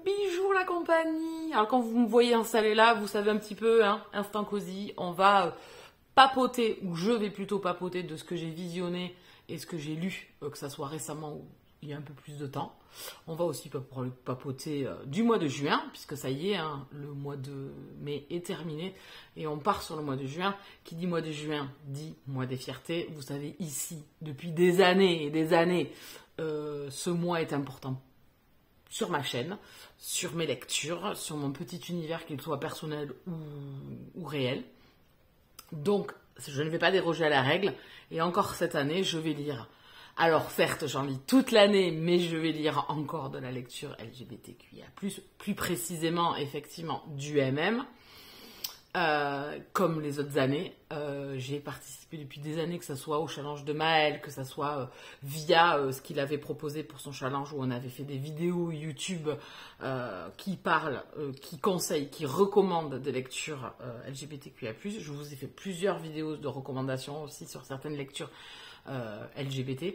Bijou la compagnie. Alors quand vous me voyez installé là, vous savez un petit peu, hein, instant cosy, on va papoter, ou je vais plutôt papoter de ce que j'ai visionné et ce que j'ai lu, que ça soit récemment ou il y a un peu plus de temps. On va aussi papoter du mois de juin, puisque ça y est, hein, le mois de mai est terminé, et on part sur le mois de juin. Qui dit mois de juin, dit mois des fiertés. Vous savez, ici, depuis des années et des années, ce mois est important sur ma chaîne, sur mes lectures, sur mon petit univers, qu'il soit personnel ou réel. Donc, je ne vais pas déroger à la règle. Et encore cette année, je vais lire. Alors, certes, j'en lis toute l'année, mais je vais lire encore de la lecture LGBTQIA+, plus précisément, effectivement, du MM. Comme les autres années, j'ai participé depuis des années, que ce soit au challenge de Maël, que ce soit via ce qu'il avait proposé pour son challenge, où on avait fait des vidéos YouTube qui parlent, qui conseillent, qui recommandent des lectures LGBTQIA+. Je vous ai fait plusieurs vidéos de recommandations aussi sur certaines lectures LGBT.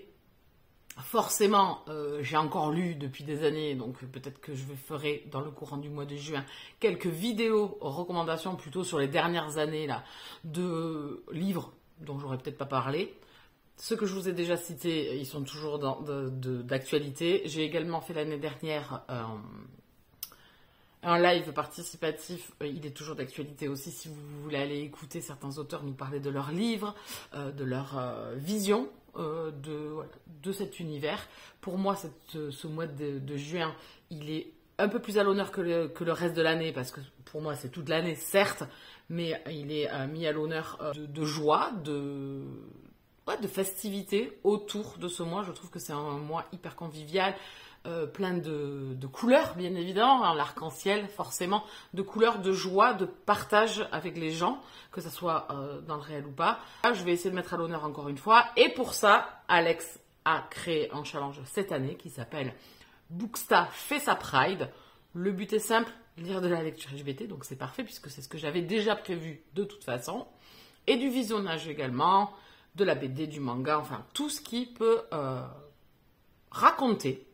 Forcément, j'ai encore lu depuis des années, donc peut-être que je ferai dans le courant du mois de juin quelques vidéos recommandations plutôt sur les dernières années là, de livres dont j'aurais peut-être pas parlé. Ceux que je vous ai déjà cités, ils sont toujours d'actualité. J'ai également fait l'année dernière un live participatif, il est toujours d'actualité aussi si vous voulez aller écouter certains auteurs nous parler de leurs livres, de leur vision de cet univers. Pour moi, ce mois de juin, il est un peu plus à l'honneur que le reste de l'année, parce que pour moi, c'est toute l'année, certes, mais il est mis à l'honneur de joie, de festivité autour de ce mois. Je trouve que c'est un mois hyper convivial, plein de couleurs, bien évidemment, hein, l'arc-en-ciel, forcément, de couleurs, de joie, de partage avec les gens, que ce soit dans le réel ou pas. Là, je vais essayer de mettre à l'honneur encore une fois. Et pour ça, Alex a créé un challenge cette année qui s'appelle Booksta fait sa Pride. Le but est simple, lire de la lecture LGBT, donc c'est parfait puisque c'est ce que j'avais déjà prévu de toute façon. Et du visionnage également, de la BD, du manga, enfin tout ce qui peut raconter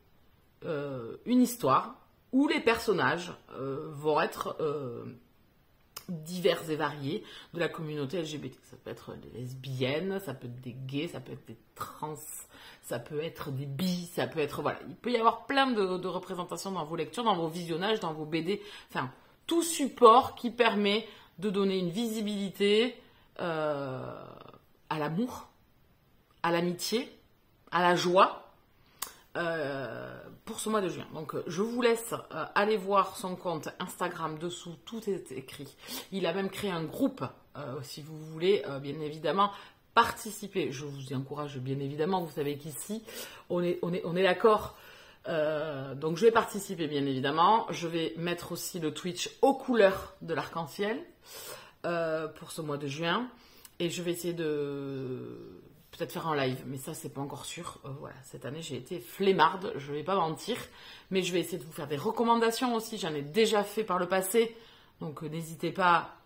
une histoire où les personnages vont être divers et variés de la communauté LGBT. Ça peut être des lesbiennes, ça peut être des gays, ça peut être des trans, ça peut être des bi, ça peut être... Voilà, il peut y avoir plein de représentations dans vos lectures, dans vos visionnages, dans vos BD, enfin, tout support qui permet de donner une visibilité à l'amour, à l'amitié, à la joie, pour ce mois de juin. Donc je vous laisse aller voir son compte Instagram dessous, tout est écrit. Il a même créé un groupe, si vous voulez, bien évidemment, participer. Je vous y encourage, bien évidemment, vous savez qu'ici, on est d'accord. Donc je vais participer, bien évidemment. Je vais mettre aussi le Twitch aux couleurs de l'arc-en-ciel pour ce mois de juin. Et je vais essayer de... peut-être faire un live, mais ça, c'est pas encore sûr. Voilà, cette année, j'ai été flemmarde, je vais pas mentir. Mais je vais essayer de vous faire des recommandations aussi. J'en ai déjà fait par le passé. Donc, n'hésitez pas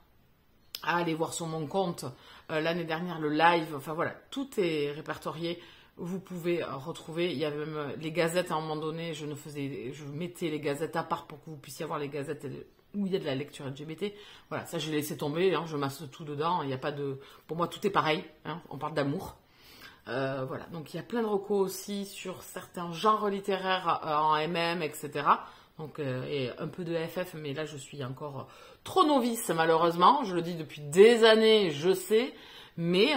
à aller voir sur mon compte l'année dernière le live. Enfin, voilà, tout est répertorié. Vous pouvez retrouver. Il y avait même les gazettes à un moment donné. Je mettais les gazettes à part pour que vous puissiez avoir les gazettes où il y a de la lecture LGBT. Voilà, ça, j'ai laissé tomber. Hein, je masse tout dedans. Il n'y a pas de... Pour moi, tout est pareil. Hein, on parle d'amour. Voilà, donc il y a plein de recos aussi sur certains genres littéraires en MM, etc. Donc, et un peu de FF, mais là je suis encore trop novice malheureusement. Je le dis depuis des années, je sais, mais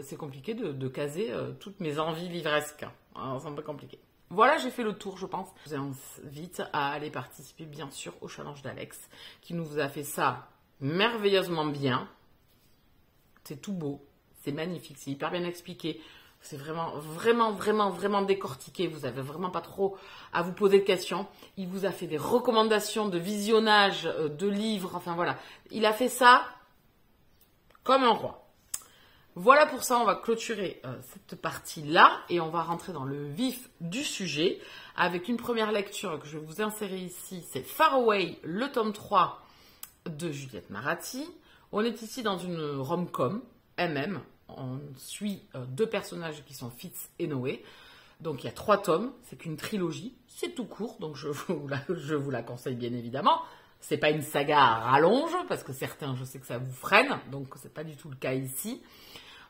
c'est compliqué de caser toutes mes envies livresques. Alors, c'est un peu compliqué. Voilà, j'ai fait le tour, je pense. Je vous invite à aller participer, bien sûr, au challenge d'Alex, qui nous a fait ça merveilleusement bien. C'est tout beau. C'est magnifique, c'est hyper bien expliqué. C'est vraiment décortiqué. Vous n'avez vraiment pas trop à vous poser de questions. Il vous a fait des recommandations de visionnage, de livres. Enfin voilà, il a fait ça comme un roi. Voilà pour ça, on va clôturer cette partie-là et on va rentrer dans le vif du sujet avec une première lecture que je vais vous insérer ici. C'est Far Away, le tome 3 de Juliette Maratti. On est ici dans une rom-com. MM, on suit deux personnages qui sont Fitz et Noé. Donc il y a 3 tomes, c'est qu'une trilogie, c'est tout court, donc je vous la conseille bien évidemment. C'est pas une saga à rallonge, parce que certains, je sais que ça vous freine, donc c'est pas du tout le cas ici.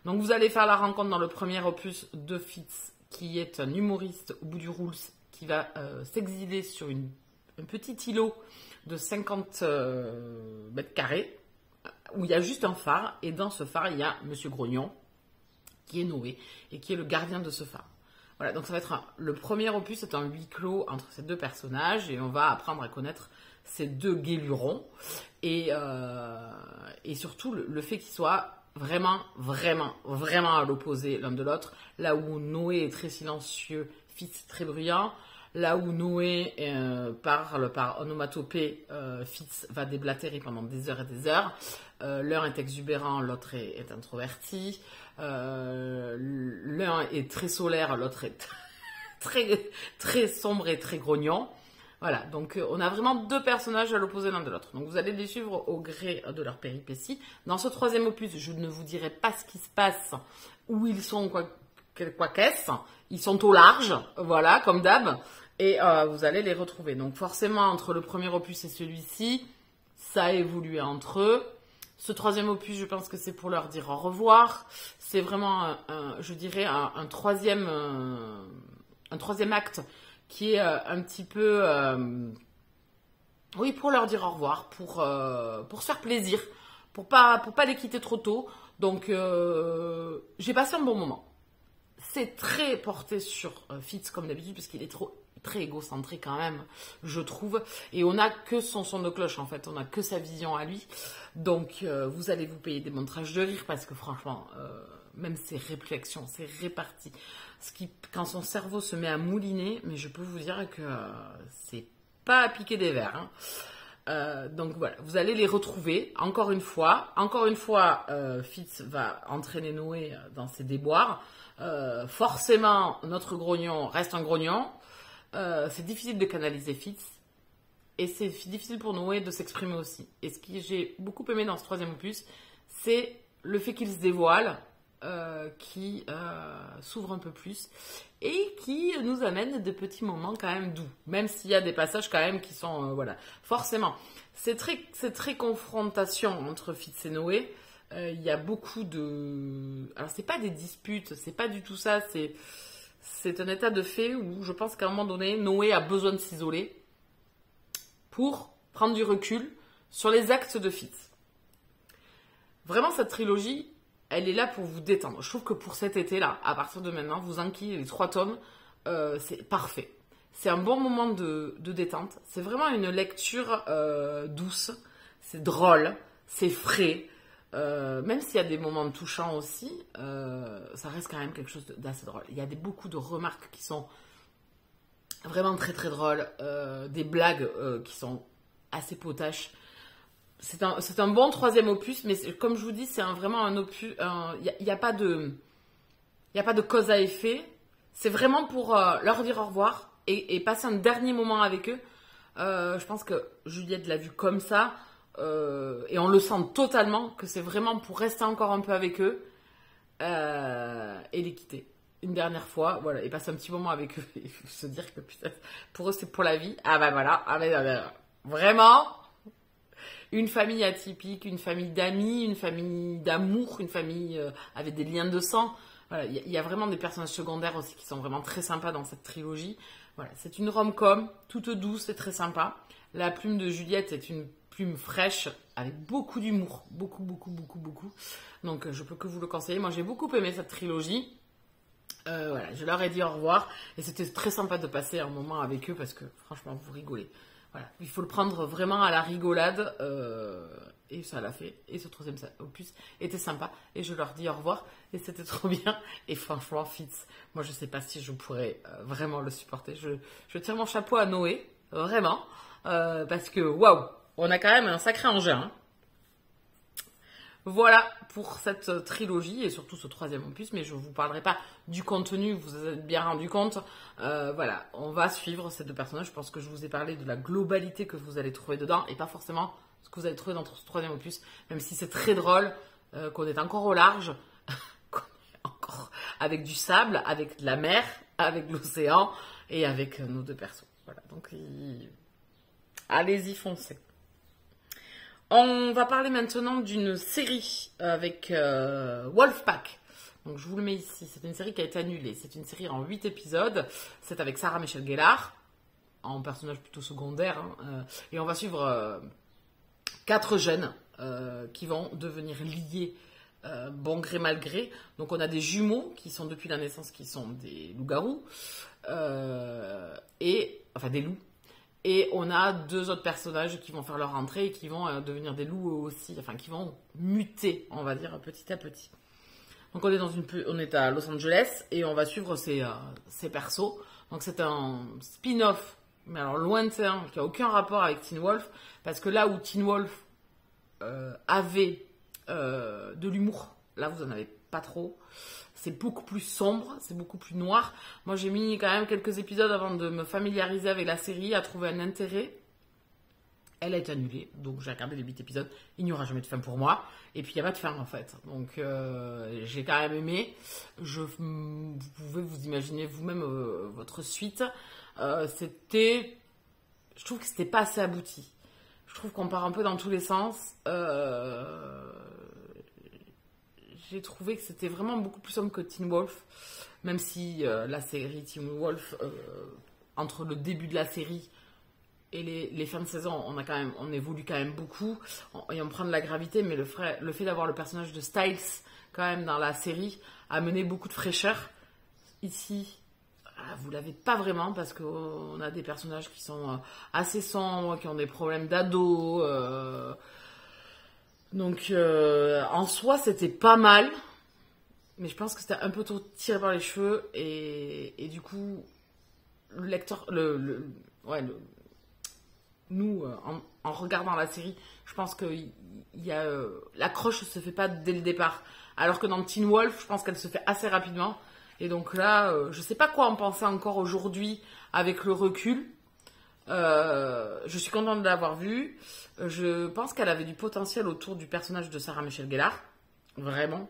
Donc vous allez faire la rencontre dans le premier opus de Fitz, qui est un humoriste au bout du rules, qui va s'exiler sur un petit îlot de 50 mètres carrés, où il y a juste un phare, et dans ce phare, il y a Monsieur Grognon, qui est Noé, et qui est le gardien de ce phare. Voilà, donc ça va être le premier opus, c'est un huis clos entre ces 2 personnages, et on va apprendre à connaître ces 2 guélurons, et surtout le fait qu'ils soient vraiment à l'opposé l'un de l'autre, là où Noé est très silencieux, Fitz très bruyant, là où Noé parle par onomatopée, Fitz va déblatérer pendant des heures et des heures. L'un est exubérant, l'autre est introverti. L'un est très solaire, l'autre est très sombre et très grognon. Voilà, donc on a vraiment 2 personnages à l'opposé l'un de l'autre. Donc vous allez les suivre au gré de leur péripéties. Dans ce 3e opus, je ne vous dirai pas ce qui se passe, où ils sont, quoi qu'est-ce. Ils sont au large, voilà, comme d'hab. Et vous allez les retrouver. Donc forcément, entre le premier opus et celui-ci, ça a évolué entre eux. Ce 3e opus, je pense que c'est pour leur dire au revoir. C'est vraiment, je dirais, un troisième acte qui est un petit peu, oui, pour leur dire au revoir, pour se faire plaisir, pour pas les quitter trop tôt. Donc, j'ai passé un bon moment. C'est très porté sur Fitz comme d'habitude, parce qu'il est très égocentré quand même, je trouve. Et on n'a que son son de cloche, en fait. On n'a que sa vision à lui. Donc, vous allez vous payer des montrages de rire, parce que franchement, même ses réflexions, ses réparties, quand son cerveau se met à mouliner, mais je peux vous dire que c'est pas à piquer des vers. Donc voilà, vous allez les retrouver encore une fois. Fitz va entraîner Noé dans ses déboires. Forcément, notre grognon reste un grognon. C'est difficile de canaliser Fitz. Et c'est difficile pour Noé de s'exprimer aussi. Et ce que j'ai beaucoup aimé dans ce 3e opus, c'est le fait qu'il se dévoile, qui s'ouvre un peu plus et qui nous amène des petits moments quand même doux, même s'il y a des passages quand même qui sont voilà, forcément c'est très confrontation entre Fitz et Noé. Il y a beaucoup de, alors c'est pas des disputes, c'est pas du tout ça, c'est un état de fait où je pense qu'à un moment donné Noé a besoin de s'isoler pour prendre du recul sur les actes de Fitz. Vraiment, cette trilogie, elle est là pour vous détendre. Je trouve que pour cet été-là, à partir de maintenant, vous enquillez les 3 tomes, c'est parfait. C'est un bon moment de détente. C'est vraiment une lecture douce. C'est drôle, c'est frais. Même s'il y a des moments touchants aussi, ça reste quand même quelque chose d'assez drôle. Il y a beaucoup de remarques qui sont vraiment très très drôles. Des blagues qui sont assez potaches. C'est un bon 3e opus, mais comme je vous dis, c'est vraiment un opus. Il n'y a pas de cause à effet. C'est vraiment pour leur dire au revoir et passer un dernier moment avec eux. Je pense que Juliette l'a vu comme ça, et on le sent totalement que c'est vraiment pour rester encore un peu avec eux et les quitter une dernière fois, voilà, et passer un petit moment avec eux et se dire que putain, pour eux c'est pour la vie. Ah ben voilà, vraiment. Une famille atypique, une famille d'amis, une famille d'amour, une famille avec des liens de sang. Voilà, il y a vraiment des personnages secondaires aussi qui sont vraiment très sympas dans cette trilogie. Voilà, c'est une rom-com, toute douce et très sympa. La plume de Juliette est une plume fraîche avec beaucoup d'humour, beaucoup. Donc je peux que vous le conseiller. Moi j'ai beaucoup aimé cette trilogie. Voilà, je leur ai dit au revoir et c'était très sympa de passer un moment avec eux parce que franchement vous rigolez. Voilà, il faut le prendre vraiment à la rigolade et ça l'a fait. Et ce 3e opus était sympa et je leur dis au revoir et c'était trop bien. Et franchement, Fitz, moi je sais pas si je pourrais vraiment le supporter. Je tire mon chapeau à Noé, vraiment, parce que waouh, on a quand même un sacré engin. Hein. Voilà pour cette trilogie et surtout ce 3e opus, mais je ne vous parlerai pas du contenu, vous vous êtes bien rendu compte. Voilà, on va suivre ces 2 personnages. Je pense que je vous ai parlé de la globalité que vous allez trouver dedans et pas forcément ce que vous allez trouver dans ce 3e opus, même si c'est très drôle, qu'on est encore au large, qu'on est encore avec du sable, avec de la mer, avec l'océan et avec nos deux persos. Voilà, donc allez-y, foncez. On va parler maintenant d'une série avec Wolfpack. Donc je vous le mets ici, c'est une série qui a été annulée. C'est une série en 8 épisodes. C'est avec Sarah Michelle Gellar, en personnage plutôt secondaire. Et on va suivre 4 jeunes qui vont devenir liés bon gré mal gré. Donc on a des jumeaux qui sont depuis la naissance, qui sont des loups-garous. Enfin des loups. Et on a 2 autres personnages qui vont faire leur entrée et qui vont devenir des loups aussi, enfin qui vont muter, on va dire, petit à petit. Donc on est à Los Angeles et on va suivre ces persos. Donc c'est un spin-off, mais alors lointain, qui n'a aucun rapport avec Teen Wolf, parce que là où Teen Wolf avait de l'humour, là vous n'en avez pas trop. C'est beaucoup plus sombre, c'est beaucoup plus noir. Moi, j'ai mis quand même quelques épisodes avant de me familiariser avec la série, à trouver un intérêt. Elle a été annulée, donc j'ai regardé les 8 épisodes. Il n'y aura jamais de fin pour moi. Et puis, il n'y a pas de fin, en fait. Donc, j'ai quand même aimé. Vous pouvez vous imaginer vous-même votre suite. Je trouve que c'était pas assez abouti. Je trouve qu'on part un peu dans tous les sens. J'ai trouvé que c'était vraiment beaucoup plus sombre que Teen Wolf, même si la série Teen Wolf, entre le début de la série et les fins de saison, on évolue quand même beaucoup, et on prend de la gravité, mais le fait d'avoir le personnage de Styles quand même dans la série a mené beaucoup de fraîcheur. Ici, vous l'avez pas vraiment, parce qu'on a des personnages qui sont assez sombres, qui ont des problèmes d'ado. Donc, en soi, c'était pas mal, mais je pense que c'était un peu trop tiré par les cheveux, et du coup, le lecteur, nous, en regardant la série, je pense que l'accroche se fait pas dès le départ, alors que dans Teen Wolf, je pense qu'elle se fait assez rapidement, et donc là, je sais pas quoi en penser encore aujourd'hui avec le recul. Je suis contente de l'avoir vue. Je pense qu'elle avait du potentiel autour du personnage de Sarah Michelle Gellar, vraiment,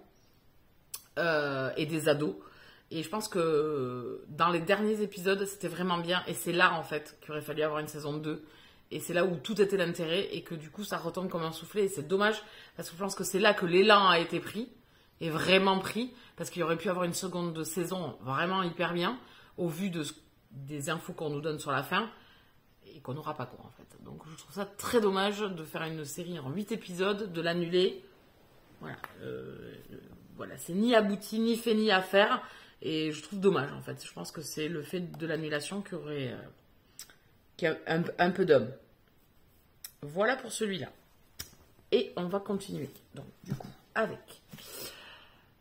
et des ados. Et je pense que dans les derniers épisodes, c'était vraiment bien. Et c'est là, en fait, qu'il aurait fallu avoir une saison 2. Et c'est là où tout était l'intérêt, et que du coup, ça retombe comme un soufflet. Et c'est dommage, parce que je pense que c'est là que l'élan a été pris, et vraiment pris, parce qu'il aurait pu avoir une seconde saison vraiment hyper bien, au vu des infos qu'on nous donne sur la fin, et qu'on n'aura pas quoi, en fait. Donc je trouve ça très dommage de faire une série en 8 épisodes, de l'annuler. Voilà, voilà, c'est ni abouti, ni fait, ni à faire, et je trouve dommage, en fait. Je pense que c'est le fait de l'annulation qui a un peu d'homme. Voilà pour celui-là. Et on va continuer, donc du coup, avec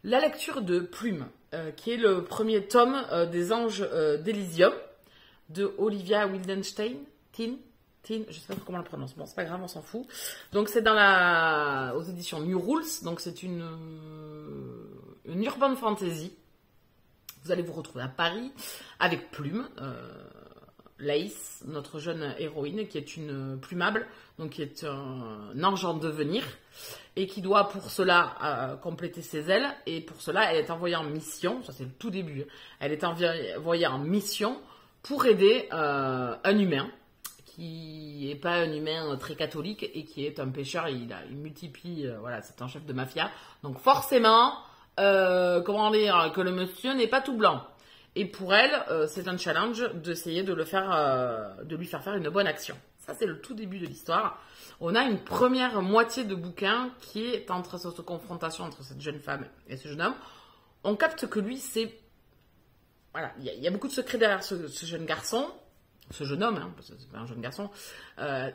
la lecture de Plume, qui est le premier tome des Anges d'Elysium, de Olivia Wildenstein. Je sais pas comment on le prononce, bon c'est pas grave, on s'en fout. Donc c'est aux éditions New Rules, donc c'est une urban fantasy. Vous allez vous retrouver à Paris avec Plume, Laïs, notre jeune héroïne, qui est une plumable, donc qui est un ange en devenir, et qui doit pour cela compléter ses ailes, et pour cela elle est envoyée en mission, ça c'est le tout début, elle est envoyée en mission pour aider un humain, qui n'est pas un humain très catholique et qui est un pêcheur, il multiplie, voilà, c'est un chef de mafia. Donc forcément, comment dire, que le monsieur n'est pas tout blanc. Et pour elle, c'est un challenge d'essayer de lui faire faire une bonne action. Ça, c'est le tout début de l'histoire. On a une première moitié de bouquin qui est entre cette confrontation entre cette jeune femme et ce jeune homme. On capte que lui, voilà, il y a beaucoup de secrets derrière ce jeune garçon. Ce jeune homme, hein, parce que c'est pas un jeune garçon,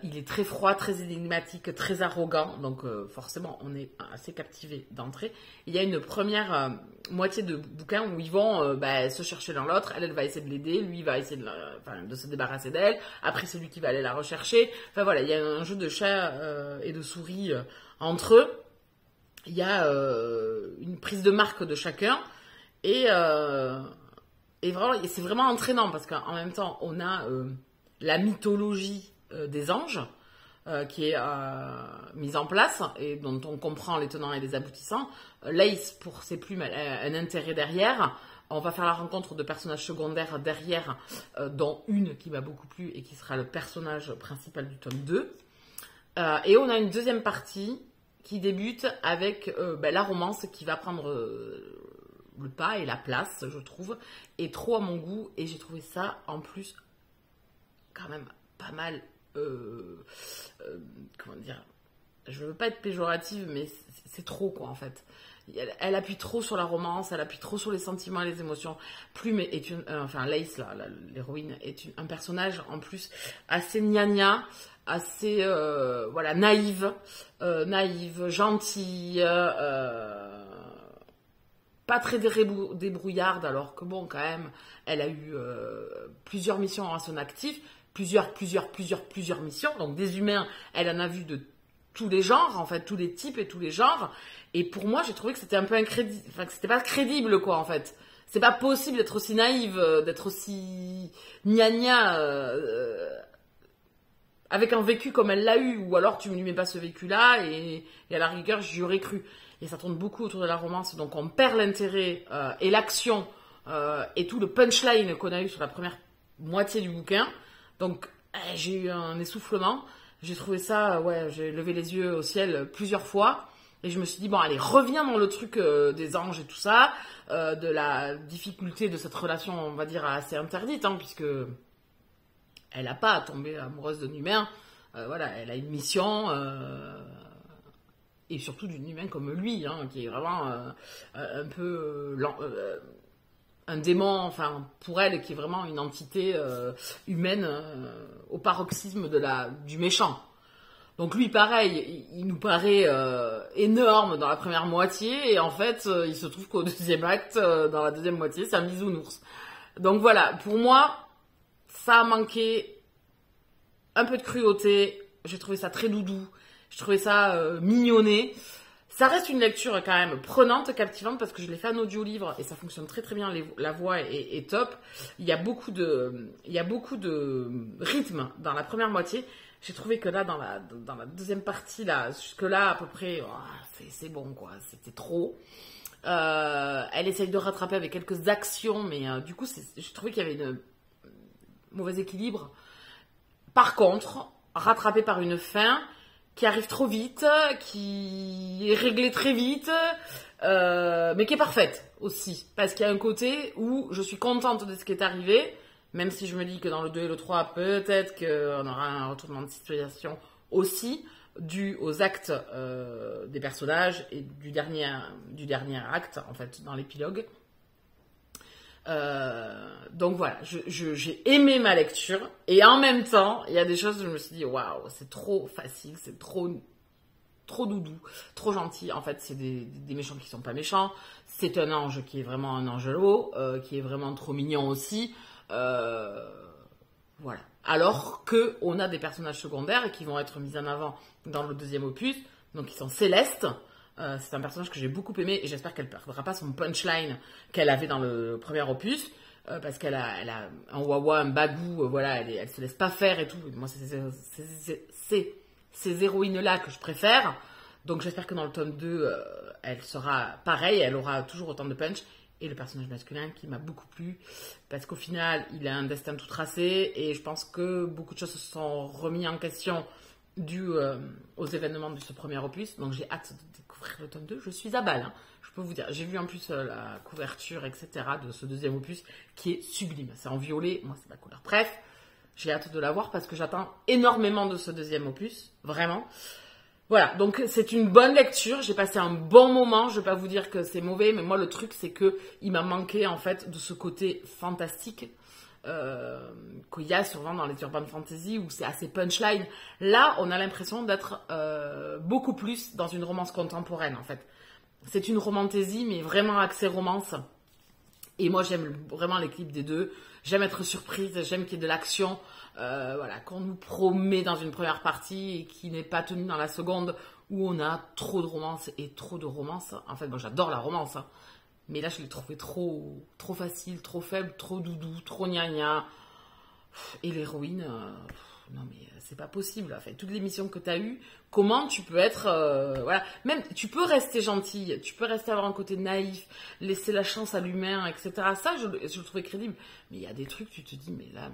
il est très froid, très énigmatique, très arrogant, donc forcément on est assez captivé d'entrée. Il y a une première moitié de bouquin où ils vont se chercher l'un l'autre, elle va essayer de l'aider, lui il va essayer de se débarrasser d'elle, après c'est lui qui va aller la rechercher, enfin voilà, il y a un jeu de chat et de souris entre eux, il y a une prise de marque de chacun, et vraiment, c'est vraiment entraînant parce qu'en même temps, on a la mythologie des anges qui est mise en place et dont on comprend les tenants et les aboutissants. Lace, pour ses plumes, elle a un intérêt derrière. On va faire la rencontre de personnages secondaires derrière, dont une qui m'a beaucoup plu et qui sera le personnage principal du tome 2. Et on a une deuxième partie qui débute avec la romance qui va prendre le pas et la place, je trouve, est trop à mon goût. Et j'ai trouvé ça, en plus, quand même pas mal... comment dire, je veux pas être péjorative, mais c'est trop, quoi, en fait. Elle appuie trop sur la romance, elle appuie trop sur les sentiments et les émotions. Plume est Lace, l'héroïne, est un personnage, en plus, assez gnagna, assez, naïve, gentille, pas très débrouillarde, alors que bon, quand même, elle a eu plusieurs missions à son actif, plusieurs missions. Donc des humains, elle en a vu de tous les genres, en fait, tous les types et tous les genres. Et pour moi, j'ai trouvé que c'était un peu incrédible, enfin que c'était pas crédible, quoi, en fait. C'est pas possible d'être aussi naïve, d'être aussi gnagna avec un vécu comme elle l'a eu, ou alors tu ne lui mets pas ce vécu-là, et à la rigueur, j'y aurais cru. Et ça tourne beaucoup autour de la romance, donc on perd l'intérêt et l'action et tout le punchline qu'on a eu sur la première moitié du bouquin. Donc j'ai eu un essoufflement, j'ai trouvé ça, j'ai levé les yeux au ciel plusieurs fois, et je me suis dit, bon allez, reviens dans le truc des anges et tout ça, de la difficulté de cette relation, on va dire, assez interdite, hein, puisque elle n'a pas à tomber amoureuse d'un humain, elle a une mission... et surtout d'un humain comme lui, hein, qui est vraiment un peu un démon, enfin, pour elle, qui est vraiment une entité humaine au paroxysme du méchant. Donc lui, pareil, il nous paraît énorme dans la première moitié, et en fait, il se trouve qu'au deuxième acte, dans la deuxième moitié, c'est un bisounours. Donc voilà, pour moi, ça a manqué un peu de cruauté, j'ai trouvé ça très doudou, je trouvais ça mignonné. Ça reste une lecture quand même prenante, captivante, parce que je l'ai fait en audio-livre et ça fonctionne très très bien, la voix est top. Il y a beaucoup de rythme dans la première moitié. J'ai trouvé que là, dans la deuxième partie, là, jusque-là, à peu près, c'est bon, quoi, c'était trop. Elle essaye de rattraper avec quelques actions, mais du coup, j'ai trouvé qu'il y avait un mauvais équilibre. Par contre, rattrapé par une fin qui arrive trop vite, qui est réglée très vite, mais qui est parfaite aussi. Parce qu'il y a un côté où je suis contente de ce qui est arrivé, même si je me dis que dans le 2 et le 3, peut-être qu'on aura un retournement de situation aussi, dû aux actes des personnages et du dernier acte, en fait, dans l'épilogue. Donc voilà, j'ai aimé ma lecture, et en même temps, il y a des choses où je me suis dit, waouh, c'est trop facile, c'est trop doudou, trop gentil. En fait, c'est des méchants qui sont pas méchants, c'est un ange qui est vraiment un angelo, qui est vraiment trop mignon aussi, voilà. Alors que on a des personnages secondaires qui vont être mis en avant dans le deuxième opus, donc ils sont Céleste. C'est un personnage que j'ai beaucoup aimé, et j'espère qu'elle ne perdra pas son punchline qu'elle avait dans le premier opus, parce qu'elle a un wawa, un bagou, elle se laisse pas faire et tout. Moi, c'est ces héroïnes-là que je préfère. Donc j'espère que dans le tome 2, elle sera pareille, elle aura toujours autant de punch. Et le personnage masculin qui m'a beaucoup plu, parce qu'au final, il a un destin tout tracé, et je pense que beaucoup de choses se sont remises en question dû aux événements de ce premier opus. Donc j'ai hâte de découvrir le tome 2. Je suis à balle, hein. Je peux vous dire. J'ai vu en plus la couverture, etc. de ce deuxième opus qui est sublime. C'est en violet, moi c'est ma couleur. Bref, j'ai hâte de la voir parce que j'attends énormément de ce deuxième opus. Vraiment. Voilà, donc c'est une bonne lecture. J'ai passé un bon moment. Je ne vais pas vous dire que c'est mauvais, mais moi le truc c'est que il m'a manqué en fait de ce côté fantastique qu'il y a souvent dans les urban fantasy où c'est assez punchline. Là, on a l'impression d'être beaucoup plus dans une romance contemporaine en fait. C'est une romantaisie, mais vraiment axée romance. Et moi, j'aime vraiment l'équilibre des deux. J'aime être surprise, j'aime qu'il y ait de l'action, qu'on nous promet dans une première partie et qui n'est pas tenue dans la seconde, où on a trop de romance et trop de romance. En fait, moi, j'adore la romance, hein. Mais là, je l'ai trouvé trop facile, trop faible, trop doudou, trop gna-gna. Et l'héroïne, non mais c'est pas possible. En fait, toutes les missions que tu as eues, comment tu peux être, voilà, même tu peux rester gentille, tu peux rester avoir un côté naïf, laisser la chance à l'humain, etc. Ça, je le trouvais crédible. Mais il y a des trucs, tu te dis, mais là,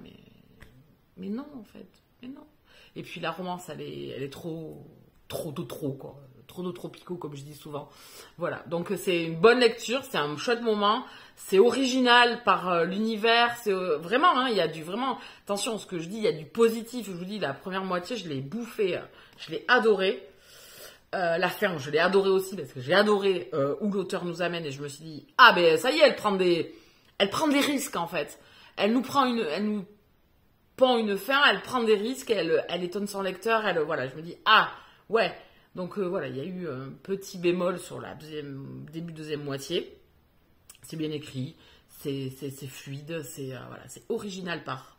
mais non en fait, mais non. Et puis la romance, elle est trop de trop quoi. Trop de tropicaux, comme je dis souvent. Voilà, donc c'est une bonne lecture, c'est un chouette moment, c'est original par l'univers, c'est vraiment, hein, il y a du vraiment, attention, ce que je dis, il y a du positif, je vous dis, la première moitié, je l'ai bouffé, je l'ai adoré. La fin, je l'ai adoré aussi, parce que j'ai adoré où l'auteur nous amène, et je me suis dit, ah ben ça y est, elle prend des risques, en fait. Elle nous pend une fin, elle prend des risques, elle étonne son lecteur, voilà, je me dis, ah, ouais. Donc voilà, il y a eu un petit bémol sur la début deuxième moitié. C'est bien écrit, c'est fluide, voilà, c'est original par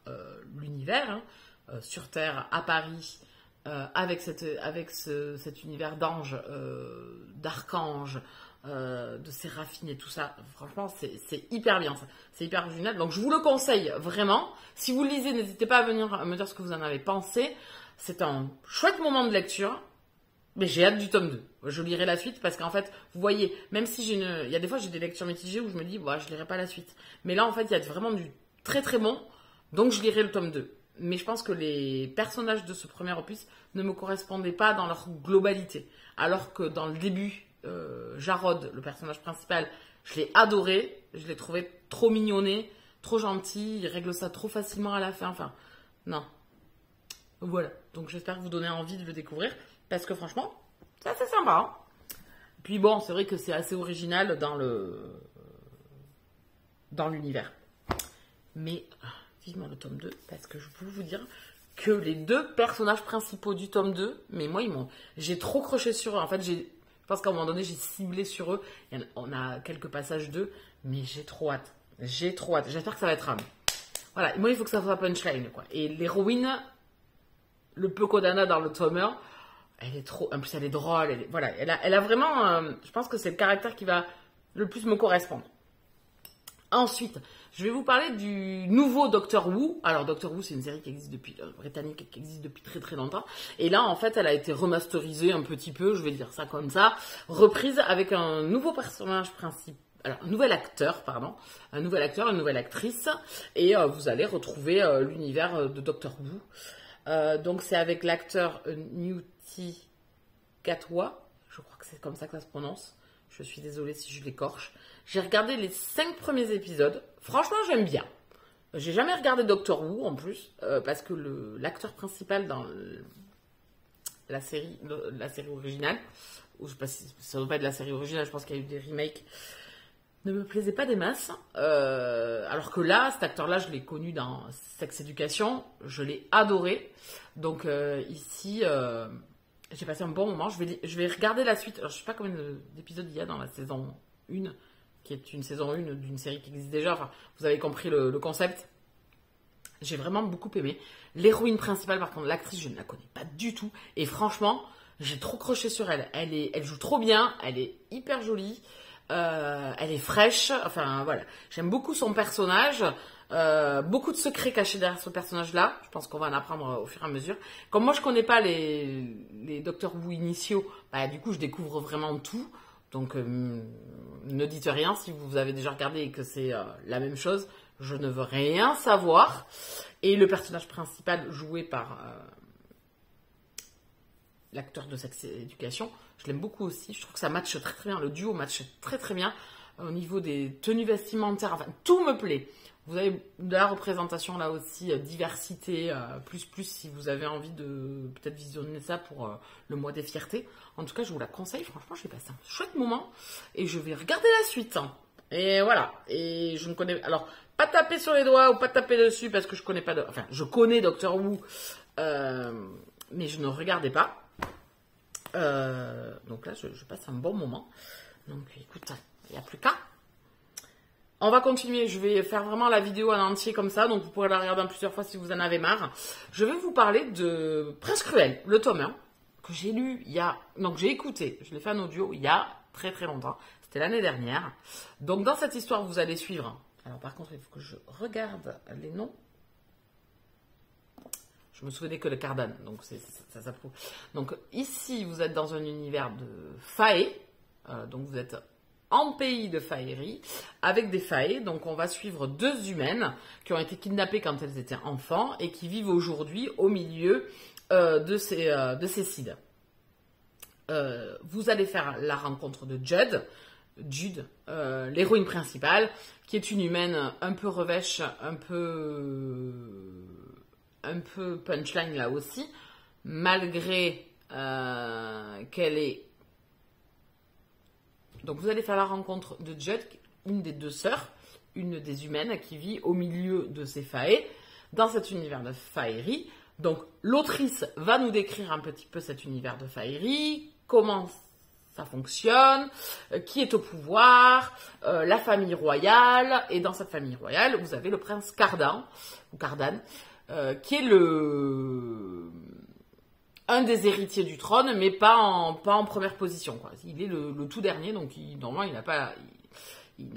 l'univers, hein, sur Terre, à Paris, avec cet univers d'anges, d'archanges, de séraphines et tout ça. Franchement, c'est hyper bien, c'est hyper original. Donc je vous le conseille vraiment. Si vous le lisez, n'hésitez pas à venir me dire ce que vous en avez pensé. C'est un chouette moment de lecture. Mais j'ai hâte du tome 2. Je lirai la suite parce qu'en fait, vous voyez, même si il y a des fois j'ai des lectures mitigées où je me dis, bah, je lirai pas la suite. Mais là, en fait, il y a vraiment du très très bon, donc je lirai le tome 2. Mais je pense que les personnages de ce premier opus ne me correspondaient pas dans leur globalité. Alors que dans le début, Jarod, le personnage principal, je l'ai adoré, je l'ai trouvé trop mignonné, trop gentil, il règle ça trop facilement à la fin. Enfin, non. Voilà. Donc j'espère vous donner envie de le découvrir. Parce que franchement, c'est assez sympa. Hein. Puis bon, c'est vrai que c'est assez original dans l'univers. Mais vivement le tome 2, parce que je peux vous dire que les deux personnages principaux du tome 2, mais moi, j'ai trop croché sur eux. En fait, je pense qu'à un moment donné, j'ai ciblé sur eux. On a quelques passages d'eux, mais j'ai trop hâte. J'ai trop hâte. J'espère que ça va être voilà, moi, il faut que ça soit punchline, quoi. Et l'héroïne, le peu qu'on en a dans le tome 1, elle est trop... En plus, elle est drôle. Voilà, elle a vraiment... je pense que c'est le caractère qui va le plus me correspondre. Ensuite, je vais vous parler du nouveau Doctor Who. Alors, Doctor Who, c'est une série qui existe britannique, qui existe depuis très très longtemps. Et là, en fait, elle a été remasterisée un petit peu, je vais dire ça comme ça. Reprise avec un nouveau personnage principal. Alors, un nouvel acteur, une nouvelle actrice. Et vous allez retrouver l'univers de Doctor Who. Donc, c'est avec l'acteur Newty Gatwa, je crois que c'est comme ça que ça se prononce. Je suis désolée si je l'écorche. J'ai regardé les 5 premiers épisodes. Franchement, j'aime bien. J'ai jamais regardé Doctor Who en plus, parce que l'acteur principal dans la série originale, ou je sais pas si ça ne doit pas être la série originale, je pense qu'il y a eu des remakes, ne me plaisait pas des masses. Alors que là, cet acteur-là, je l'ai connu dans Sex Education, je l'ai adoré. Donc ici, j'ai passé un bon moment. Je vais regarder la suite. Alors, je ne sais pas combien d'épisodes il y a dans la saison 1, qui est une saison 1 d'une série qui existe déjà. Enfin, vous avez compris le concept. J'ai vraiment beaucoup aimé. L'héroïne principale, par contre, l'actrice, je ne la connais pas du tout. Et franchement, j'ai trop croché sur elle. Elle joue trop bien. Elle est hyper jolie. Elle est fraîche. Enfin, voilà. J'aime beaucoup son personnage. Beaucoup de secrets cachés derrière ce personnage-là. Je pense qu'on va en apprendre au fur et à mesure. Comme moi, je connais pas les Doctor Who initiaux, bah, du coup, je découvre vraiment tout. Donc, ne dites rien si vous avez déjà regardé et que c'est la même chose. Je ne veux rien savoir. Et le personnage principal, joué par l'acteur de Sex Education, je l'aime beaucoup aussi. Je trouve que ça matche très très bien. Le duo matche très très bien au niveau des tenues vestimentaires. Enfin, tout me plaît. Vous avez de la représentation là aussi, diversité, plus si vous avez envie de peut-être visionner ça pour le mois des fiertés. En tout cas, je vous la conseille. Franchement, j'ai passé un chouette moment et je vais regarder la suite. Et voilà. Et je ne connais... Alors, pas taper sur les doigts ou pas taper dessus parce que je connais pas... Enfin, je connais Doctor Who, mais je ne regardais pas. Donc là, je passe un bon moment. Donc, écoute, il n'y a plus qu'à. On va continuer, je vais faire vraiment la vidéo en entier comme ça, donc vous pourrez la regarder en plusieurs fois si vous en avez marre. Je vais vous parler de Prince Cruel, le tome 1, que j'ai lu donc j'ai écouté, je l'ai fait en audio il y a très très longtemps, c'était l'année dernière. Donc dans cette histoire, vous allez suivre, alors par contre il faut que je regarde les noms. Je me souvenais que de Cardan, donc ça prouve. Donc ici, vous êtes dans un univers de fae, donc vous êtes en pays de faerie, avec des fae. Donc on va suivre 2 humaines qui ont été kidnappées quand elles étaient enfants et qui vivent aujourd'hui au milieu de ces cides. Vous allez faire la rencontre de Jude, l'héroïne principale, qui est une humaine un peu revêche, un peu punchline là aussi, malgré qu'elle est... Donc vous allez faire la rencontre de Jude, une des 2 sœurs, une des humaines qui vit au milieu de ces fae, dans cet univers de faerie. Donc l'autrice va nous décrire un petit peu cet univers de faerie, comment ça fonctionne, qui est au pouvoir, la famille royale, et dans cette famille royale, vous avez le prince Cardan, qui est un des héritiers du trône, mais pas en première position, quoi. Il est le tout dernier, donc normalement il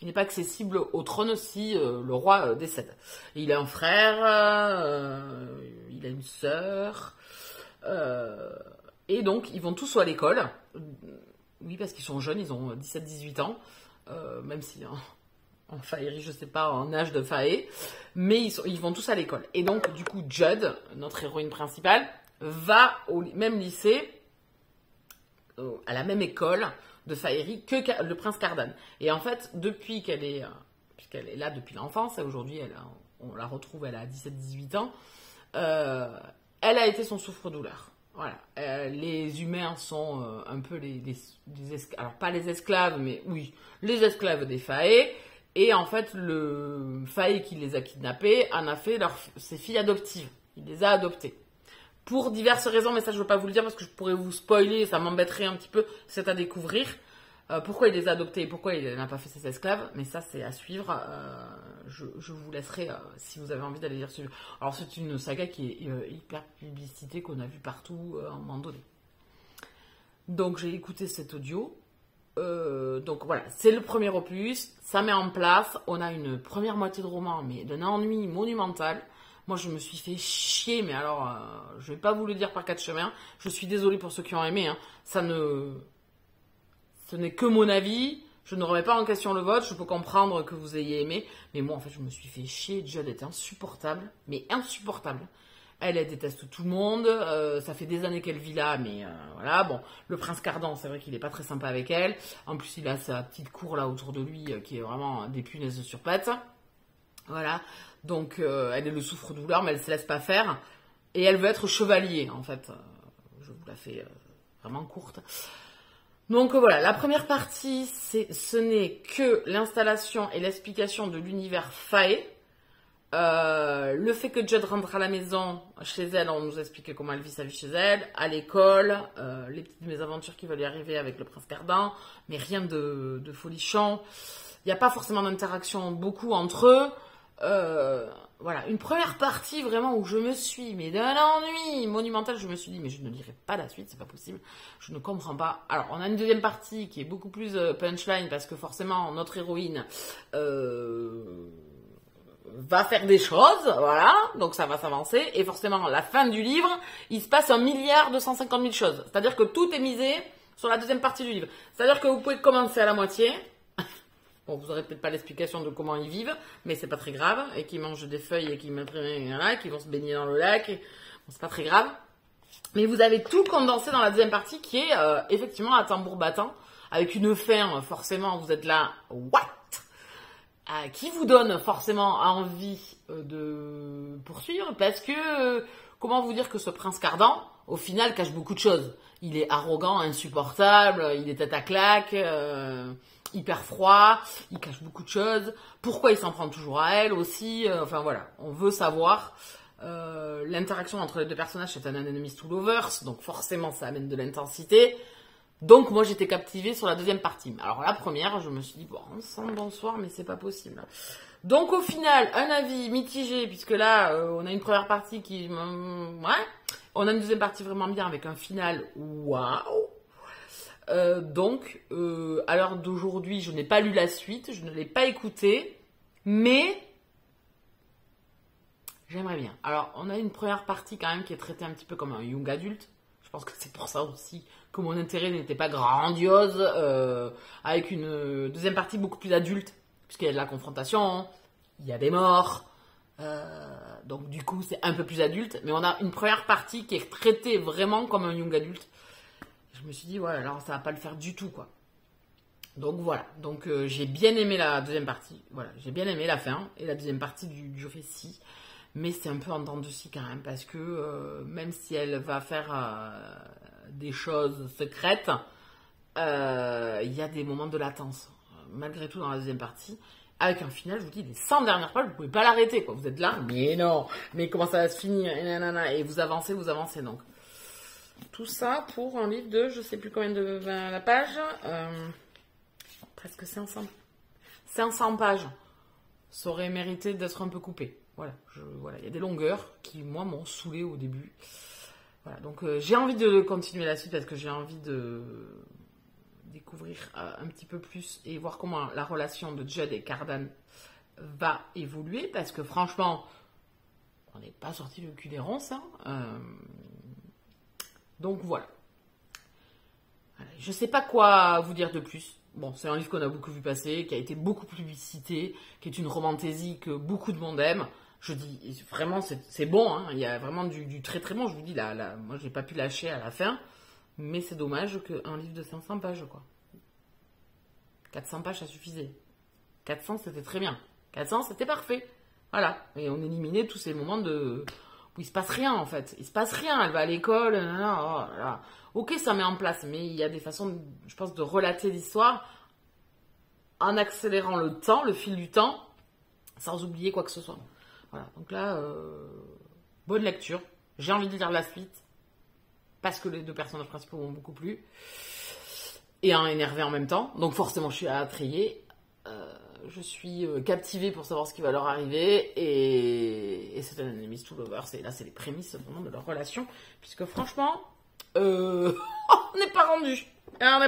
n'est pas accessible au trône si le roi décède. Et il a un frère, il a une sœur, et donc ils vont tous à l'école. Oui, parce qu'ils sont jeunes, ils ont 17-18 ans, même si en faerie, je sais pas, en âge de fae, mais ils vont tous à l'école. Et donc, du coup, Jude, notre héroïne principale, va au même lycée, à la même école de faerie que le prince Cardan. Et en fait, puisqu'elle est là depuis l'enfance, et aujourd'hui, on la retrouve, elle a 17-18 ans, elle a été son souffre-douleur. Voilà. Les humains sont un peu alors pas les esclaves, mais oui, les esclaves des fae. Et en fait, le fae qui les a kidnappés en a fait ses filles adoptives. Il les a adoptées. Pour diverses raisons, mais ça je ne veux pas vous le dire parce que je pourrais vous spoiler, ça m'embêterait un petit peu, c'est à découvrir. Pourquoi il les a adoptés et pourquoi il n'a pas fait ses esclaves, mais ça c'est à suivre. Je vous laisserai, si vous avez envie d'aller lire ce livre. Alors c'est une saga qui est hyper publicitée, qu'on a vu partout à un moment donné. Donc j'ai écouté cet audio. Donc voilà, c'est le premier opus, ça met en place, on a une première moitié de roman, mais d'un ennui monumental. Moi je me suis fait chier, mais alors je vais pas vous le dire par 4 chemins, je suis désolée pour ceux qui ont aimé, hein. Ce n'est que mon avis, je ne remets pas en question le vôtre, je peux comprendre que vous ayez aimé, mais moi en fait je me suis fait chier, Jude était insupportable, mais insupportable. Elle déteste tout le monde, ça fait des années qu'elle vit là, mais voilà, bon, le prince Cardan, c'est vrai qu'il est pas très sympa avec elle, en plus il a sa petite cour là autour de lui, qui est vraiment des punaises sur pattes, voilà, donc elle est le souffre-douleur, mais elle se laisse pas faire, et elle veut être chevalier, en fait, je vous la fais vraiment courte. Donc voilà, la première partie, ce n'est que l'installation et l'explication de l'univers fae. Le fait que Jude rentre à la maison, chez elle, on nous explique comment elle vit sa vie chez elle, à l'école, les petites mésaventures qui vont lui arriver avec le prince Cardan, mais rien de folichon. Il n'y a pas forcément d'interaction beaucoup entre eux. Voilà, une première partie vraiment où je me suis, mais d'un ennui monumental, je me suis dit, mais je ne lirai pas la suite, c'est pas possible, je ne comprends pas. Alors, on a une deuxième partie qui est beaucoup plus punchline, parce que forcément, notre héroïne va faire des choses, voilà, donc ça va s'avancer, et forcément, à la fin du livre, il se passe 1,250 milliard choses. C'est-à-dire que tout est misé sur la deuxième partie du livre. C'est-à-dire que vous pouvez commencer à la moitié. Bon, vous n'aurez peut-être pas l'explication de comment ils vivent, mais c'est pas très grave, et qu'ils mangent des feuilles et qu'ils vont se baigner dans le lac, bon, c'est pas très grave. Mais vous avez tout condensé dans la deuxième partie qui est effectivement à tambour battant, avec une fin, forcément, vous êtes là, what? Qui vous donne forcément envie de poursuivre, parce que, comment vous dire que ce prince Cardan, au final, cache beaucoup de choses. Il est arrogant, insupportable, il est tête à claque, hyper froid, il cache beaucoup de choses. Pourquoi il s'en prend toujours à elle aussi, enfin voilà, on veut savoir. L'interaction entre les deux personnages, c'est un enemies to lovers, donc forcément ça amène de l'intensité. Donc moi j'étais captivée sur la deuxième partie. Alors la première, je me suis dit, bon, bonsoir, mais c'est pas possible. Donc au final, un avis mitigé, puisque là, on a une première partie qui... ouais. On a une deuxième partie vraiment bien, avec un final, waouh. Donc, à l'heure d'aujourd'hui, je n'ai pas lu la suite, je ne l'ai pas écoutée, mais... J'aimerais bien. Alors, on a une première partie quand même qui est traitée un petit peu comme un young adulte. Je pense que c'est pour ça aussi que mon intérêt n'était pas grandiose, avec une deuxième partie beaucoup plus adulte, puisqu'il y a de la confrontation, il y a des morts, donc du coup c'est un peu plus adulte, mais on a une première partie qui est traitée vraiment comme un young adulte. Je me suis dit, ouais, alors ça va pas le faire du tout, quoi. Donc voilà, donc j'ai bien aimé la deuxième partie, voilà, j'ai bien aimé la fin et la deuxième partie du récit. Mais c'est un peu en dents de scie quand même, parce que même si elle va faire des choses secrètes, il y a des moments de latence, malgré tout dans la deuxième partie, avec un final, je vous dis, les 100 dernières pages, vous pouvez pas l'arrêter, quoi. Vous êtes là, mais non, mais comment ça va se finir, et vous avancez, donc. Tout ça pour un livre de, je sais plus combien de la page, presque 500 pages. Ça aurait mérité d'être un peu coupé. Voilà, il y a des longueurs qui, moi, m'ont saoulé au début. Voilà, donc j'ai envie de continuer la suite parce que j'ai envie de découvrir un petit peu plus et voir comment la relation de Judd et Cardan va évoluer, parce que franchement, on n'est pas sorti le cul des ronces, hein. Donc voilà. Je sais pas quoi vous dire de plus. Bon, c'est un livre qu'on a beaucoup vu passer, qui a été beaucoup publicité, qui est une romantaisie que beaucoup de monde aime. Je dis, vraiment, c'est bon, hein. Il y a vraiment du très très bon. Je vous dis, moi, j'ai pas pu lâcher à la fin, mais c'est dommage qu'un livre de 500 pages, quoi. 400 pages, ça suffisait. 400, c'était très bien. 400, c'était parfait. Voilà. Et on éliminait tous ces moments où il se passe rien, en fait. Il se passe rien. Elle va à l'école, voilà. Ok, ça met en place, mais il y a des façons, je pense, de relater l'histoire en accélérant le fil du temps, sans oublier quoi que ce soit. Voilà, donc là, bonne lecture. J'ai envie de lire la suite, parce que les deux personnages principaux m'ont beaucoup plu, et un énervé en même temps, donc forcément je suis attrayée. Je suis captivée pour savoir ce qui va leur arriver, et c'est un enemies to lovers, là c'est les prémices vraiment de leur relation, puisque franchement, on n'est pas rendu. On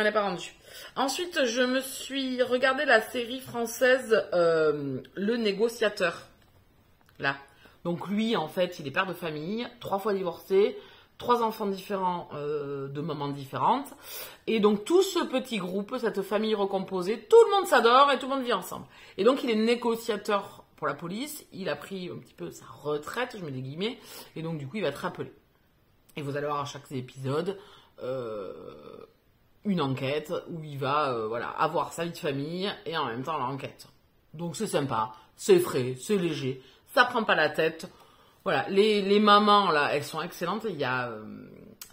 n'est pas rendu. Ensuite, je me suis regardé la série française Le Négociateur. Là. Donc lui, en fait, il est père de famille, 3 fois divorcé, 3 enfants différents de mamans différentes. Et donc tout ce petit groupe, cette famille recomposée, tout le monde s'adore et tout le monde vit ensemble. Et donc il est négociateur pour la police. Il a pris un petit peu sa retraite, je mets des guillemets. Et donc du coup, il va être rappelé. Et vous allez voir à chaque épisode une enquête où il va avoir sa vie de famille et en même temps l'enquête. Donc c'est sympa, c'est frais, c'est léger, ça prend pas la tête. Voilà, les mamans là, elles sont excellentes. Il y a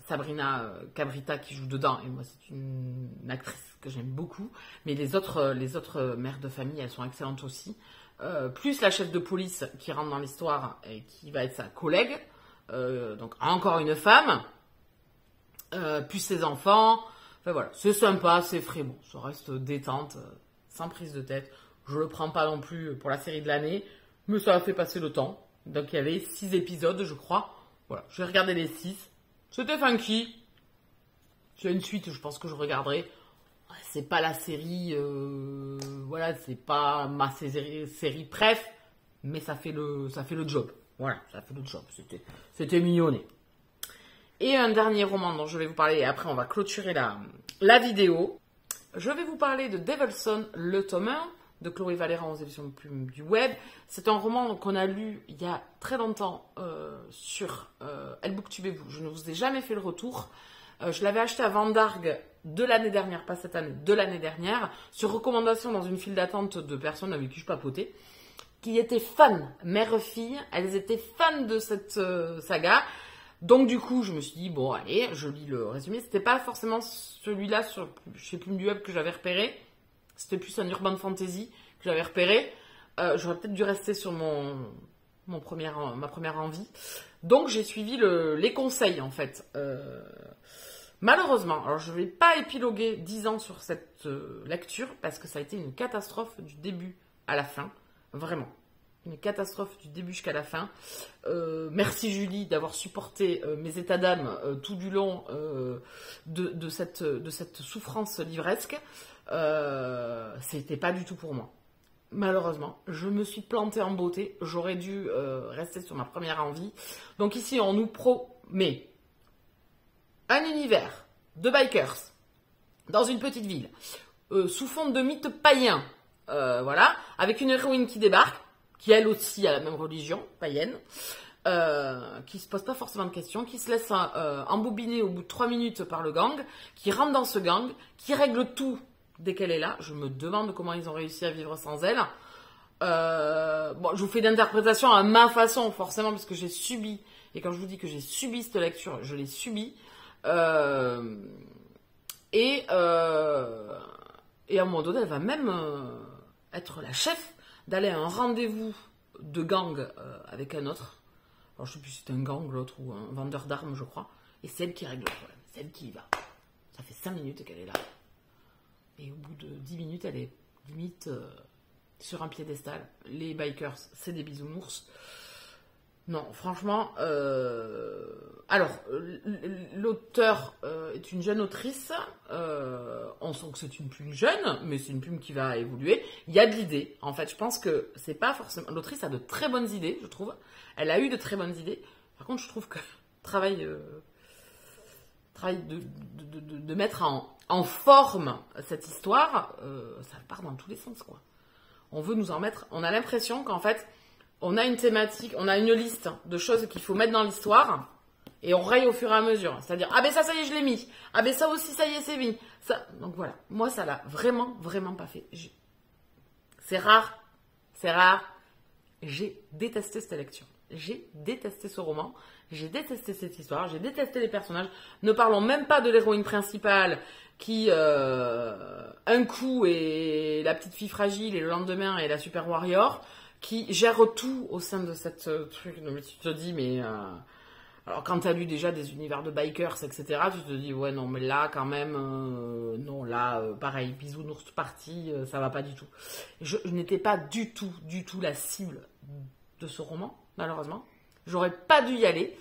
Sabrina Cabrita qui joue dedans, et moi c'est une actrice que j'aime beaucoup. Mais les autres mères de famille, elles sont excellentes aussi. Plus la chef de police qui rentre dans l'histoire et qui va être sa collègue. Donc encore une femme, plus ses enfants. Enfin voilà, c'est sympa, c'est frais, bon, ça reste détente, sans prise de tête. Je le prends pas non plus pour la série de l'année, mais ça a fait passer le temps. Donc il y avait 6 épisodes, je crois. Voilà, j'ai regardé les 6. C'était funky. S'il y a une suite, je pense que je regarderai. C'est pas la série, c'est pas ma série préf, mais ça fait le job. Voilà, ça fait le job. C'était mignonné. Et un dernier roman dont je vais vous parler, et après on va clôturer la vidéo. Je vais vous parler de Devilson, le tome 1, de Chloé Valéran aux éditions Plume du Web. C'est un roman qu'on a lu il y a très longtemps sur Elbooktubez-vous. Je ne vous ai jamais fait le retour. Je l'avais acheté à Vendargue de l'année dernière, pas cette année, de l'année dernière, sur recommandation dans une file d'attente de personnes avec qui je papotais, qui étaient fans, mère-fille, elles étaient fans de cette saga. Donc du coup, je me suis dit, bon allez, je lis le résumé. C'était pas forcément celui-là chez Plume du Web que j'avais repéré. C'était plus un urban fantasy que j'avais repéré. J'aurais peut-être dû rester sur ma première envie. Donc j'ai suivi les conseils en fait. Malheureusement, alors je ne vais pas épiloguer 10 ans sur cette lecture parce que ça a été une catastrophe du début à la fin. Vraiment. Une catastrophe du début jusqu'à la fin. Merci Julie d'avoir supporté mes états d'âme tout du long de cette souffrance livresque. C'était pas du tout pour moi. malheureusement, je me suis plantée en beauté. J'aurais dû rester sur ma première envie. Donc ici, on nous promet un univers de bikers dans une petite ville, sous fond de mythes païens, voilà, avec une héroïne qui débarque, qui elle aussi a la même religion, païenne, qui se pose pas forcément de questions, qui se laisse embobiner au bout de 3 minutes par le gang, qui rentre dans ce gang, qui règle tout dès qu'elle est là. Je me demande comment ils ont réussi à vivre sans elle. Bon, je vous fais d'interprétation à ma façon, forcément, parce que j'ai subi, et quand je vous dis que j'ai subi cette lecture, je l'ai subi. Et à un moment donné, elle va même être la chef d'aller à un rendez-vous de gang avec un autre. Alors, je sais plus si c'est un gang, l'autre, ou un vendeur d'armes, je crois. Et c'est elle qui règle le problème. C'est elle qui y va. Ça fait 5 minutes qu'elle est là. Et au bout de 10 minutes, elle est limite sur un piédestal. Les bikers, c'est des bisounours. Non, franchement, alors, l'auteur est une jeune autrice, on sent que c'est une plume jeune, mais c'est une plume qui va évoluer. Il y a de l'idée, en fait, je pense que c'est pas forcément... L'autrice a de très bonnes idées, je trouve. Elle a eu de très bonnes idées. Par contre, je trouve que travail de mettre en forme cette histoire, ça part dans tous les sens, quoi. On veut nous en mettre... On a l'impression qu'en fait... On a une thématique, on a une liste de choses qu'il faut mettre dans l'histoire et on raye au fur et à mesure. C'est-à-dire, ah ben ça y est, je l'ai mis. Ah ben ça aussi, ça y est, c'est mis. Ça... Donc voilà, moi ça l'a vraiment, vraiment pas fait. C'est rare, c'est rare. J'ai détesté cette lecture. J'ai détesté ce roman. J'ai détesté cette histoire. J'ai détesté les personnages. Ne parlons même pas de l'héroïne principale qui, un coup, est la petite fille fragile et le lendemain est la super warrior, qui gère tout au sein de cette truc. Donc, tu te dis, mais... alors, quand tu as lu déjà des univers de bikers, etc., tu te dis, ouais, non, mais là, quand même... non, là, pareil, bisounours parti, ça va pas du tout. Je n'étais pas du tout la cible de ce roman, malheureusement. J'aurais pas dû y aller,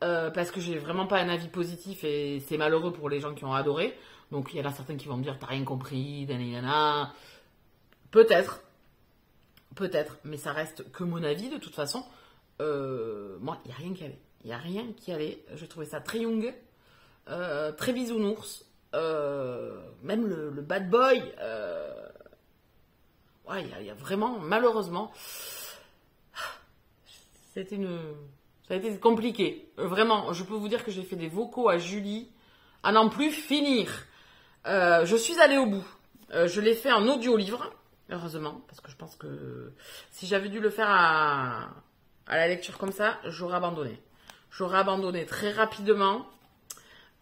parce que j'ai vraiment pas un avis positif, et c'est malheureux pour les gens qui ont adoré. Donc, il y en a certains qui vont me dire, t'as rien compris, nanana. Peut-être, mais ça reste que mon avis de toute façon. Moi, il n'y a rien qui allait. Il n'y a rien qui allait. Je trouvais ça très young, très bisounours. Même le bad boy. Ouais, il y a vraiment, malheureusement, ça a été compliqué. Vraiment, je peux vous dire que j'ai fait des vocaux à Julie à n'en plus finir. Je suis allée au bout. Je l'ai fait en audio-livre. Heureusement, parce que je pense que si j'avais dû le faire à la lecture comme ça, j'aurais abandonné. J'aurais abandonné très rapidement.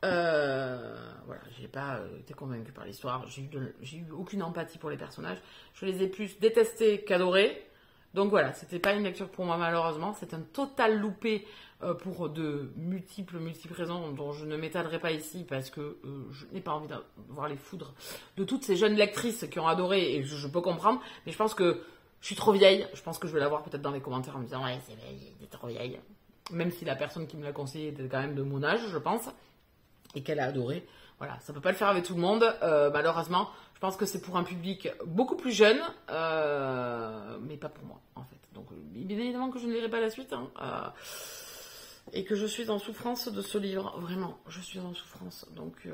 Voilà, j'ai pas été convaincue par l'histoire. J'ai eu aucune empathie pour les personnages. Je les ai plus détestés qu'adorés. Donc voilà, c'était pas une lecture pour moi malheureusement. C'est un total loupé pour de multiples raisons dont je ne m'étalerai pas ici parce que je n'ai pas envie de voir les foudres de toutes ces jeunes lectrices qui ont adoré et je peux comprendre. Mais je pense que je suis trop vieille. Je pense que je vais la voir peut-être dans les commentaires en me disant ouais, c'est trop vieille. Même si la personne qui me l'a conseillé était quand même de mon âge, je pense, et qu'elle a adoré. Voilà, ça peut pas le faire avec tout le monde, malheureusement. Je pense que c'est pour un public beaucoup plus jeune, mais pas pour moi, en fait. Donc, bien évidemment que je ne lirai pas la suite, hein, et que je suis en souffrance de ce livre. Vraiment, je suis en souffrance. Donc,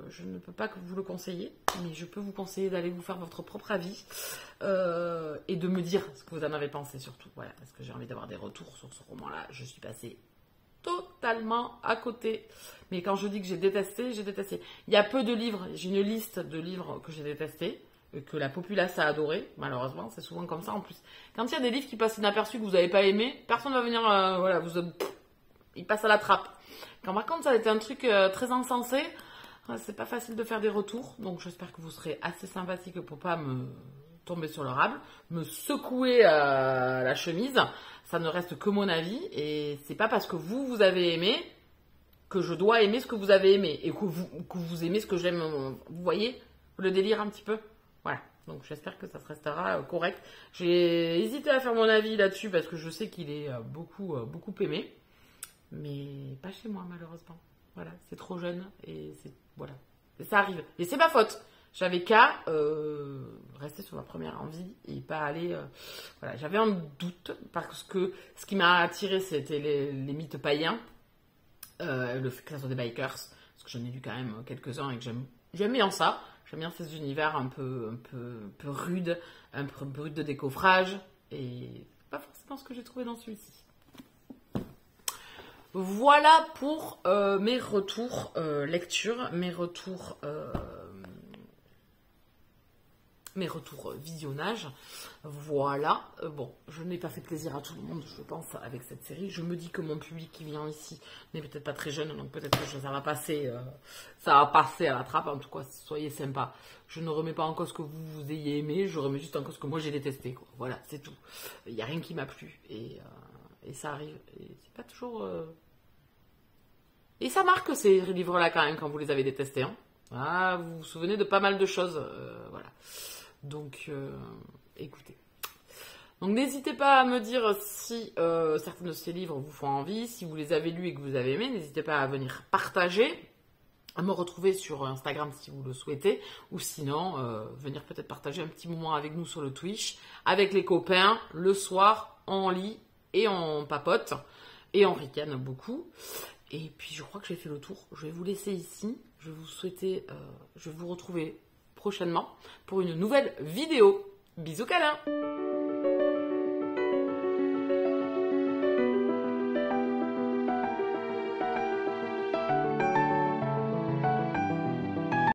je ne peux pas que vous le conseiller, mais je peux vous conseiller d'aller vous faire votre propre avis, et de me dire ce que vous en avez pensé, surtout. Voilà, parce que j'ai envie d'avoir des retours sur ce roman-là. Je suis passée totalement à côté. Mais quand je dis que j'ai détesté, j'ai détesté. Il y a peu de livres, j'ai une liste de livres que j'ai détestés, que la populace a adoré, malheureusement, c'est souvent comme ça en plus. Quand il y a des livres qui passent inaperçus que vous n'avez pas aimé, personne ne va venir, voilà, il passe à la trappe. Quand par contre ça a été un truc très insensé, c'est pas facile de faire des retours, donc j'espère que vous serez assez sympathique pour pas me tomber sur le rable, me secouer la chemise. Ça ne reste que mon avis, et c'est pas parce que vous avez aimé que je dois aimer ce que vous avez aimé, et que vous aimez ce que j'aime. Vous voyez le délire un petit peu? Voilà, donc j'espère que ça se restera correct. J'ai hésité à faire mon avis là-dessus, parce que je sais qu'il est beaucoup aimé, mais pas chez moi malheureusement. Voilà, c'est trop jeune, et c'est... Voilà. Et ça arrive, et c'est ma faute. J'avais qu'à rester sur ma première envie et pas aller... voilà, j'avais un doute parce que ce qui m'a attiré, c'était les mythes païens, le fait que ça soit des bikers, parce que j'en ai lu quand même quelques-uns et que j'aime bien ça. J'aime bien ces univers un peu rudes, un peu bruts de décoffrage, et pas forcément ce que j'ai trouvé dans celui-ci. Voilà pour mes retours lecture, mes retours visionnage. Voilà. Bon, je n'ai pas fait plaisir à tout le monde, je pense, avec cette série. Je me dis que mon public qui vient ici n'est peut-être pas très jeune, donc peut-être que ça va passer à la trappe. En tout cas, soyez sympas. Je ne remets pas en cause que vous ayez aimé, je remets juste en cause que moi j'ai détesté, quoi. Voilà, c'est tout. Il n'y a rien qui m'a plu. Et ça arrive. Et c'est pas toujours... Et ça marque ces livres-là quand même quand vous les avez détestés. Hein. Ah, vous vous souvenez de pas mal de choses. Voilà. Donc, écoutez. Donc, n'hésitez pas à me dire si certains de ces livres vous font envie. Si vous les avez lus et que vous avez aimé, n'hésitez pas à venir partager, à me retrouver sur Instagram si vous le souhaitez. Ou sinon, venir peut-être partager un petit moment avec nous sur le Twitch. Avec les copains, le soir, on lit et on papote. Et on ricane beaucoup. Et puis, je crois que j'ai fait le tour. Je vais vous laisser ici. Je vais vous retrouver prochainement pour une nouvelle vidéo. Bisous câlins!